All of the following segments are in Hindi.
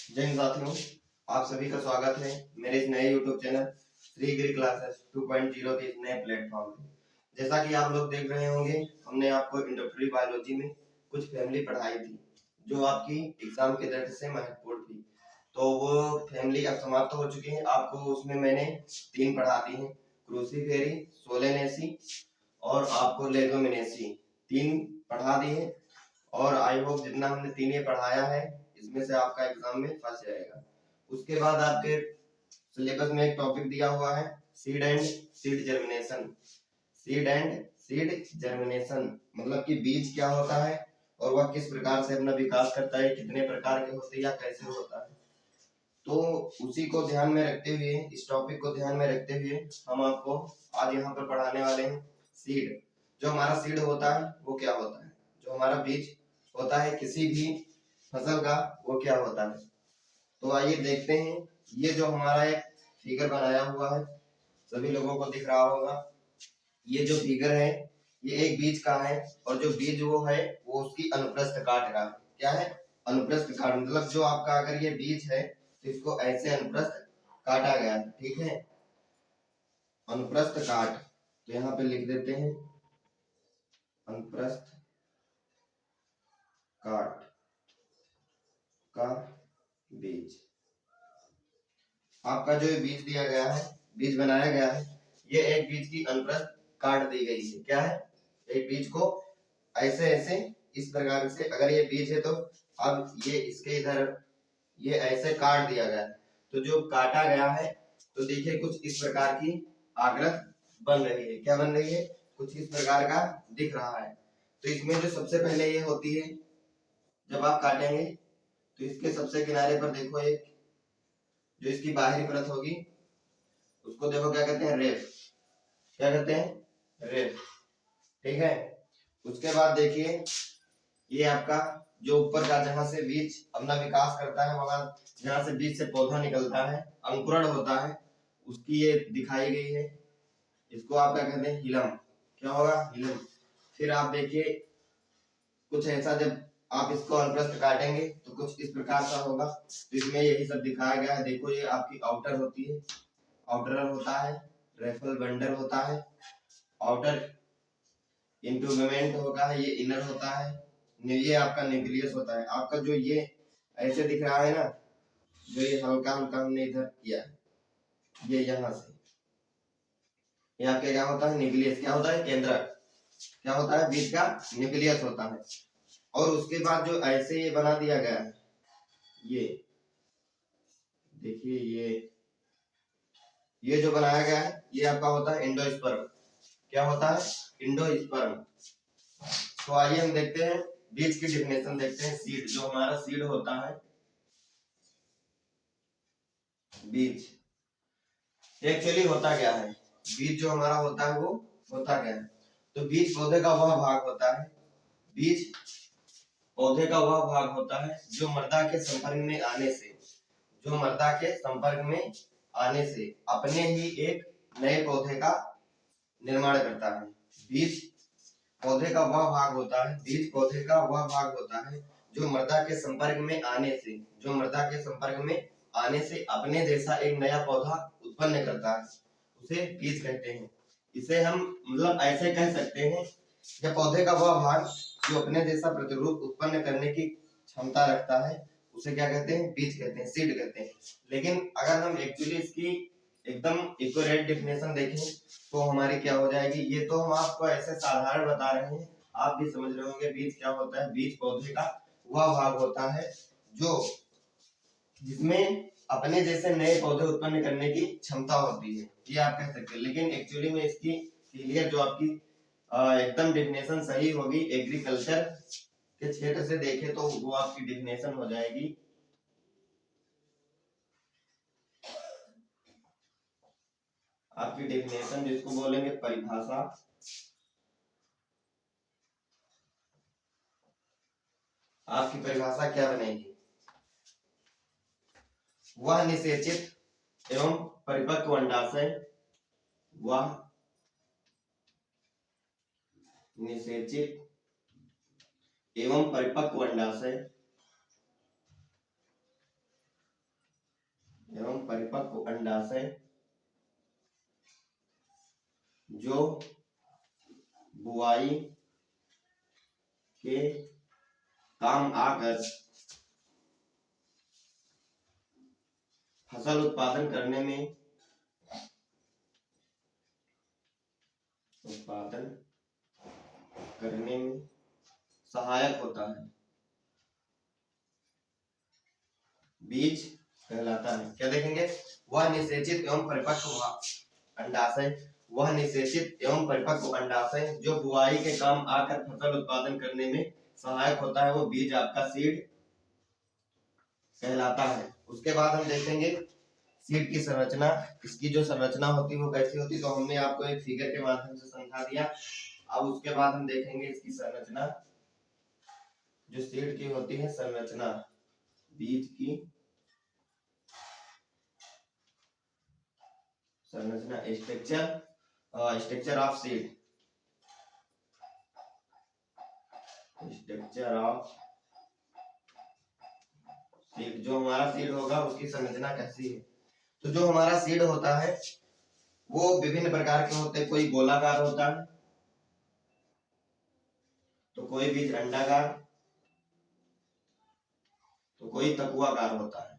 जय हिंद साथियों, आप सभी का स्वागत है मेरे इस नए YouTube चैनल श्री गिरी क्लासेस 2.0 के इस नए प्लेटफॉर्म पे। जैसा कि आप लोग देख रहे होंगे, हमने आपको इंट्रोडक्टरी बायोलॉजी में कुछ फैमिली पढ़ाई थी जो आपकी एग्जाम के दृष्टि से महत्वपूर्ण थी। तो वो फैमिली अब समाप्त हो चुकी है। आपको उसमें मैंने 3 पढ़ा दी हैं, क्रूसीफेरी, सोलेनेसी और आपको लेगोमिनेसी 3 पढ़ा दी है। और आई होप जितना हमने 3 ये पढ़ाया है इसमें से आपका एग्जाम में फंस जाएगा। उसके बाद आपके सिलेबस में एक टॉपिक दिया हुआ है seed and seed germination. Seed and seed germination मतलब कि बीज क्या होता है और वह किस प्रकार से अपना विकास करता है, कितने प्रकार के होते हैं या कैसे होता है। तो उसी को ध्यान में रखते हुए, इस टॉपिक को ध्यान में रखते हुए हम आपको आज यहाँ पर पढ़ाने वाले हैं सीड। जो हमारा सीड होता है वो क्या होता है, जो हमारा बीज होता है किसी भी फसल का वो क्या होता है। तो आइए देखते हैं। ये जो हमारा एक फिगर बनाया हुआ है, सभी लोगों को दिख रहा होगा। ये जो फिगर है ये एक बीज का है और जो बीज वो है वो उसकी अनुप्रस्थ काट का क्या है, अनुप्रस्थ काट। मतलब जो आपका अगर ये बीज है तो इसको ऐसे अनुप्रस्थ काटा गया है, ठीक है, अनुप्रस्थ काट। तो यहाँ पे लिख देते हैं अनुप्रस्थ काट का बीज। आपका जो बीज दिया गया है, बीज बनाया गया है, ये एक बीज की अनुप्रस्थ काट दी गई है। क्या है, एक बीज को ऐसे ऐसे इस प्रकार से अगर ये बीज है तो अब ये इसके इधर ये ऐसे काट दिया गया है। तो जो काटा गया है तो देखिए कुछ इस प्रकार की आकृति बन रही है। क्या बन रही है, कुछ इस प्रकार का दिख रहा है। तो इसमें जो सबसे पहले ये होती है, जब आप काटेंगे तो इसके सबसे किनारे पर देखो एक जो इसकी बाहरी परत होगी उसको देखो क्या कहते हैं, रेफ। क्या कहते हैं, रेफ, ठीक है। उसके बाद देखिए ये आपका जो ऊपर का जहां से बीज अपना विकास करता है, वहां जहां से बीज से पौधा निकलता है, अंकुरण होता है, उसकी ये दिखाई गई है। इसको आप क्या कहते हैं, हिलम। क्या होगा, हिलम। फिर आप देखिए कुछ ऐसा, जब आप इसको अनुप्रस्थ काटेंगे तो कुछ इस प्रकार का होगा। तो इसमें यही सब दिखाया गया है। देखो ये आपकी आउटर होती है, आउटर होता है, रेफल बंडल होता है, आउटर इंटुगमेंट होगा है, ये इनर होता है, ये आपका न्यूक्लियस होता है। आपका जो ये ऐसे दिख रहा है ना, जो ये हल्का हल्का हमने इधर किया है, ये यहाँ से ये आपके क्या होता है, न्यूक्लियस। क्या होता है, केंद्रक। क्या होता है, बीज का न्यूक्लियस होता है। और उसके बाद जो ऐसे ये बना दिया गया है, ये देखिए ये जो बनाया गया है ये आपका होता है एंडोस्पर्म। क्या होता है, एंडोस्पर्म। तो आइए हम देखते हैं बीज की डेफिनेशन देखते हैं। सीड, जो हमारा सीड होता है, बीज एक्चुअली होता क्या है, बीज जो हमारा होता है वो होता क्या है। तो बीज पौधे का वह भाग होता है, बीज पौधे का वह भाग होता है जो मृदा के संपर्क में आने से, जो मृदा के संपर्क में आने से अपने ही एक नए पौधे का निर्माण करता है। बीज पौधे का वह भाग होता है, बीज पौधे का वह भाग होता है जो मृदा के संपर्क में आने से, जो मृदा के संपर्क में आने से अपने जैसा एक नया पौधा उत्पन्न करता है, उसे बीज कहते हैं। इसे हम मतलब ऐसे कह सकते हैं कि पौधे का वह भाग जो अपने जैसा प्रतिरूप उत्पन्न करने की क्षमता रखता है उसे क्या कहते हैं, बीज कहते हैं, सीड कहते हैं। लेकिन अगर हम एक्चुअली इसकी एकदम एक्यूरेट डेफिनेशन देखें तो हमारी क्या हो जाएगी। ये तो हम आपको ऐसे साधारण बता रहे हैं, आप भी समझ रहे होंगे बीज क्या होता है। बीज पौधे का वह भाग होता है जो जिसमें अपने जैसे नए पौधे उत्पन्न करने की क्षमता होती है, ये आप कह सकते हैं। लेकिन एक्चुअली में इसकी क्लियर जो आपकी एकदम डेफिनेशन सही होगी, एग्रीकल्चर के क्षेत्र से देखें तो वो आपकी डेफिनेशन हो जाएगी आपकी डेफिनेशन जिसको बोलेंगे परिभाषा। आपकी परिभाषा क्या बनेगी, वह निषेचित एवं परिपक्व अंडाशय, वह निषेचित एवं परिपक्व अंडाशय एवं परिपक्व अंडाशय जो बुआई के काम आकर फसल उत्पादन करने में सहायक होता है, बीज कहलाता है। क्या देखेंगे? वह निषेचित एवं परिपक्व अंडाशय, वह निषेचित एवं परिपक्व अंडाशय जो बुआई के काम आकर फसल उत्पादन करने में सहायक होता है, वो बीज आपका सीड कहलाता है। उसके बाद हम देखेंगे सीड की संरचना। इसकी जो संरचना होती है वो कैसी होती है, तो हमने आपको एक फिगर के माध्यम से समझा दिया। अब उसके बाद हम देखेंगे इसकी संरचना, जो सीड की होती है संरचना, बीज की संरचना, structure of seed, structure of seed, जो हमारा सीड होगा उसकी संरचना कैसी है। तो जो हमारा सीड होता है वो विभिन्न प्रकार के होते हैं। कोई गोलाकार होता है, तो कोई बीज अंडाकार, तो कोई तकुआकार होता है,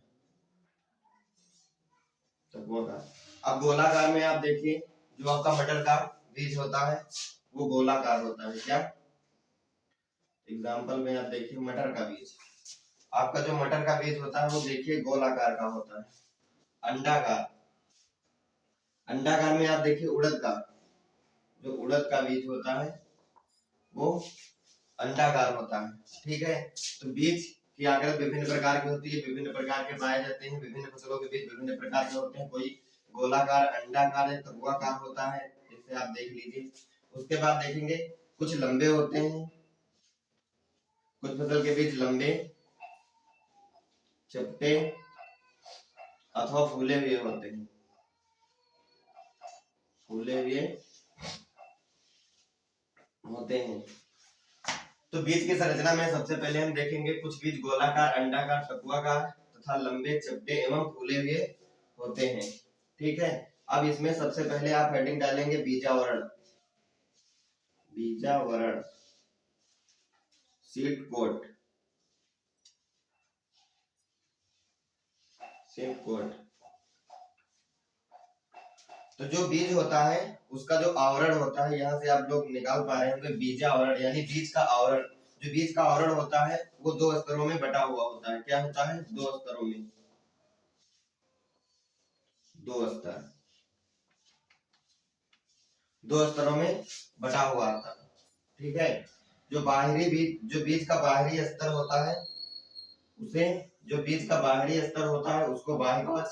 तकुआकार। अब गोलाकार में आप देखिए, जो आपका मटर का बीज होता है वो गोलाकार होता है। क्या एग्जाम्पल में आप देखिए, मटर का बीज, आपका जो मटर का बीज होता है वो देखिए गोलाकार का होता है। अंडाकार, अंडाकार में आप देखिए उड़द का, जो उड़द का बीज होता है वो अंडाकार होता है। ठीक है, तो बीज की आकृति विभिन्न प्रकार की होती है, विभिन्न प्रकार के पाए जाते हैं। विभिन्न फसलों के बीज विभिन्न प्रकार के होते हैं, कोई गोलाकार, अंडाकार है, तरुआकार होता है, जैसे आप देख लीजिए। उसके बाद देखेंगे कुछ लंबे होते हैं, कुछ फसल के बीज लंबे, चपटे अथवा फूले हुए होते हैं, फूले हुए होते हैं। तो बीज की संरचना में सबसे पहले हम देखेंगे कुछ बीज गोलाकार, अंडाकार, तकुआकार तथा लंबे, चपटे एवं फूले हुए होते हैं। ठीक है, अब इसमें सबसे पहले आप हेडिंग डालेंगे बीजावरण, बीजावरण, सीड कोट, सीड कोट। तो जो बीज होता है उसका जो आवरण होता है, यहाँ से आप लोग निकाल पा रहे हैं, बीजावरण यानी बीज का आवरण। जो बीज का आवरण होता है वो दो स्तरों में बटा हुआ होता है। क्या होता है? दो स्तरों में, दो स्तर, दो स्तरों में बटा हुआ होता है। ठीक है, जो बाहरी बीज, जो बीज का बाहरी स्तर होता है उसे, जो बीज का बाहरी स्तर होता है उसको बाह्य कवच,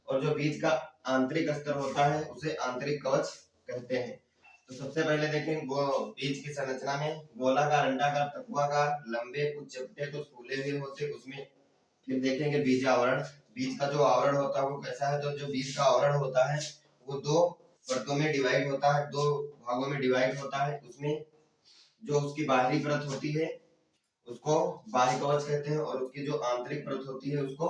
और जो बीज का आंतरिक स्तर होता है उसे आंतरिक कवच कहते हैं। तो सबसे पहले देखें वो बीज की संरचना में गोलाकार, अंडाकार, तकुआकार, लंबे, कुछ चपटे, कुछ फूले हुए होते उसमें। फिर देखेंगे बीज आवरण, बीज का जो आवरण होता है वो कैसा है। तो जो बीज का आवरण होता है वो दो परतों में डिवाइड होता है, दो भागों में डिवाइड होता है। उसमें जो उसकी बाहरी परत होती है उसको बाह्य कवच कहते हैं, और उसकी जो आंतरिक परत होती है उसको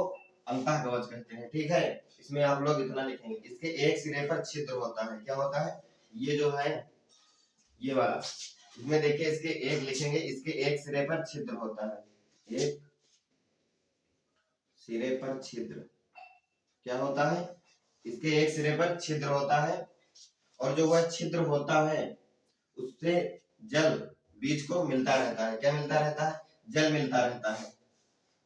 अंतः कवच कहते हैं। ठीक है, इसमें आप लोग इतना लिखेंगे। इसके एक सिरे पर छिद्र होता है। क्या होता है? ये जो है ये वाला, इसमें देखिए इसके एक लिखेंगे, इसके एक सिरे पर छिद्र होता है, एक सिरे पर छिद्र। क्या होता है? इसके एक सिरे पर छिद्र होता है, और जो वह छिद्र होता है उससे जल बीज को मिलता रहता है। क्या मिलता रहता है? जल मिलता रहता है।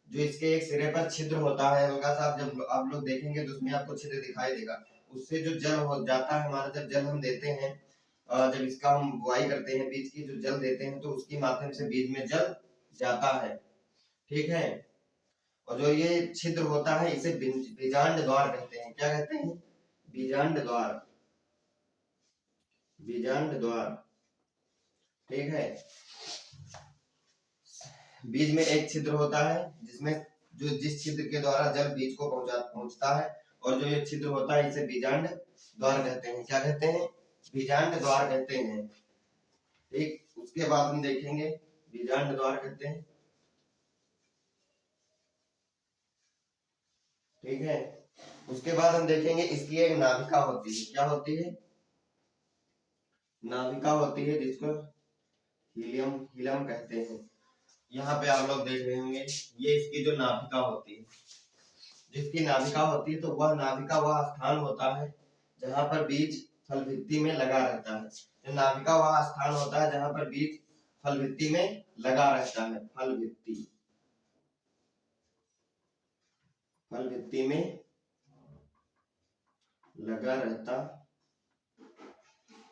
जो इसके एक सिरे पर छिद्र होता है, हल्का सा जब आप लोग देखेंगे तो उसमें आपको छिद्र दिखाई देगा। उससे जो जल हो जाता है हमारा, जब जल हम देते हैं, जब इसका हम बुआई करते हैं बीज की, जो जल देते हैं तो उसके माध्यम से बीज में जल जाता है। ठीक है, और जो ये छिद्र होता है इसे बीजांड द्वार कहते हैं। क्या कहते हैं? बीजांड द्वार, बीजांड द्वार। ठीक है, बीज में एक छिद्र होता है जिसमें जो जिस छिद्र के द्वारा जल बीज को पहुंचता है, और जो ये छिद्र होता है इसे बीजांड द्वार कहते हैं। क्या कहते हैं? बीजांड द्वार कहते हैं। ठीक, उसके बाद हम देखेंगे बीजांड द्वार कहते हैं। ठीक है, उसके बाद हम देखेंगे इसकी एक नाभिका होती है। क्या होती है? नाभिका होती है, जिसको हीलियम हीलियम कहते हैं। यहाँ पे आप लोग देख रहे होंगे, ये इसकी जो नाभिका होती है, जिसकी नाभिका होती है, तो वह नाभिका वह स्थान होता है जहां पर बीज फल भित्ति में लगा रहता है। जो नाभिका वह स्थान होता है जहां पर बीज फल भित्ति में लगा रहता है। फल भित्ति में लगा रहता,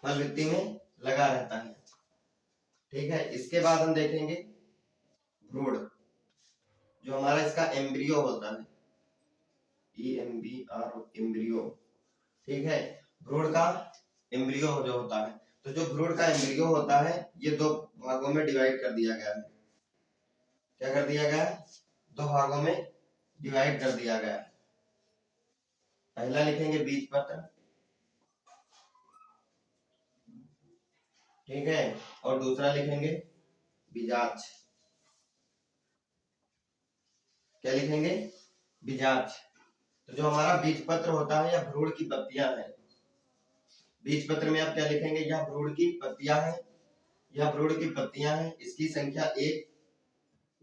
फल भित्ति में लगा रहता है। ठीक है। इसके बाद हम देखेंगे भ्रूण, जो हमारा इसका एम्ब्रियो होता है, EMBR एम्ब्रियो। ठीक है। भ्रूण का एम्ब्रियो जो होता है, तो जो भ्रूण का एम्ब्रियो होता है, ये दो भागों में डिवाइड कर दिया गया है। क्या कर दिया गया है? दो भागों में डिवाइड कर दिया गया है। पहला लिखेंगे बीज पत्र, ठीक है, और दूसरा लिखेंगे बीजाक्ष। क्या लिखेंगे? बीजाक्ष। तो जो हमारा बीज पत्र होता है, या भ्रूण की पत्तियां हैं, बीज पत्र में आप क्या लिखेंगे? यह भ्रूण की पत्तियां हैं, यह भ्रूण की पत्तियां हैं, इसकी संख्या 1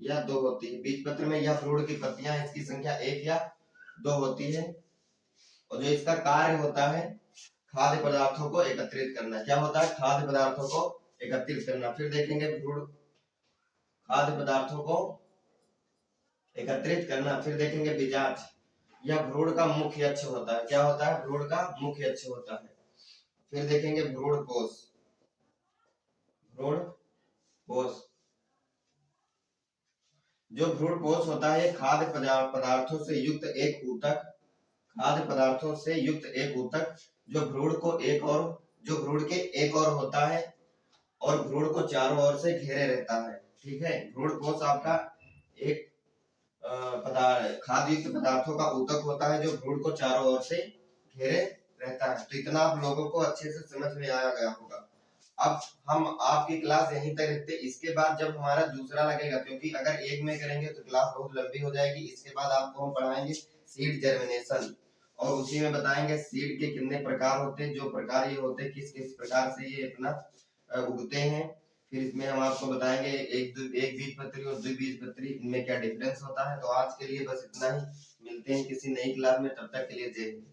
या 2 होती है। बीज पत्र में यह भ्रूण की पत्तियां हैं, इसकी संख्या 1 या 2 होती है। और जो इसका कार्य होता है, खाद्य पदार्थों को एकत्रित करना। क्या होता है? खाद्य पदार्थों को एकत्रित करना। फिर देखेंगे भ्रूण खाद्य पदार्थों को एकत्रित करना। फिर देखेंगे बीजाक्ष, यह भ्रूण का मुख्य अक्ष होता है। क्या होता है? भ्रूण का मुख्य अक्ष होता है। फिर देखेंगे भ्रूण कोश, भ्रूण कोश। जो भ्रूण कोश होता है, खाद्य पदार्थों से युक्त एक ऊतक, खाद्य पदार्थों से युक्त एक ऊतक, जो भ्रूण को एक और, जो भ्रूण के एक और होता है और भ्रूण को चारों ओर से घेरे रहता है। ठीक है। भ्रूण कोश आपका एक खाद्य युक्त पदार्थों का ऊतक होता है, जो भ्रूण को चारों ओर से घेरे रहता है। तो इतना आप लोगों को अच्छे से समझ में आया गया होगा। अब हम आपकी क्लास यहीं तक रखते हैं। इसके बाद जब हमारा दूसरा लगेगा, क्योंकि अगर एक में करेंगे तो क्लास बहुत लंबी हो जाएगी। इसके बाद आपको हम पढ़ाएंगे सीड जर्मिनेशन, और उसी में बताएंगे सीड के कितने प्रकार होते हैं, जो प्रकार ये होते हैं, किस किस प्रकार से ये अपना उगते हैं। फिर इसमें हम आपको बताएंगे एक बीजपत्री और द्विबीजपत्री, इनमें क्या डिफरेंस होता है। तो आज के लिए बस इतना ही। मिलते हैं किसी नई क्लास में, तब तक के लिए जय हिंद।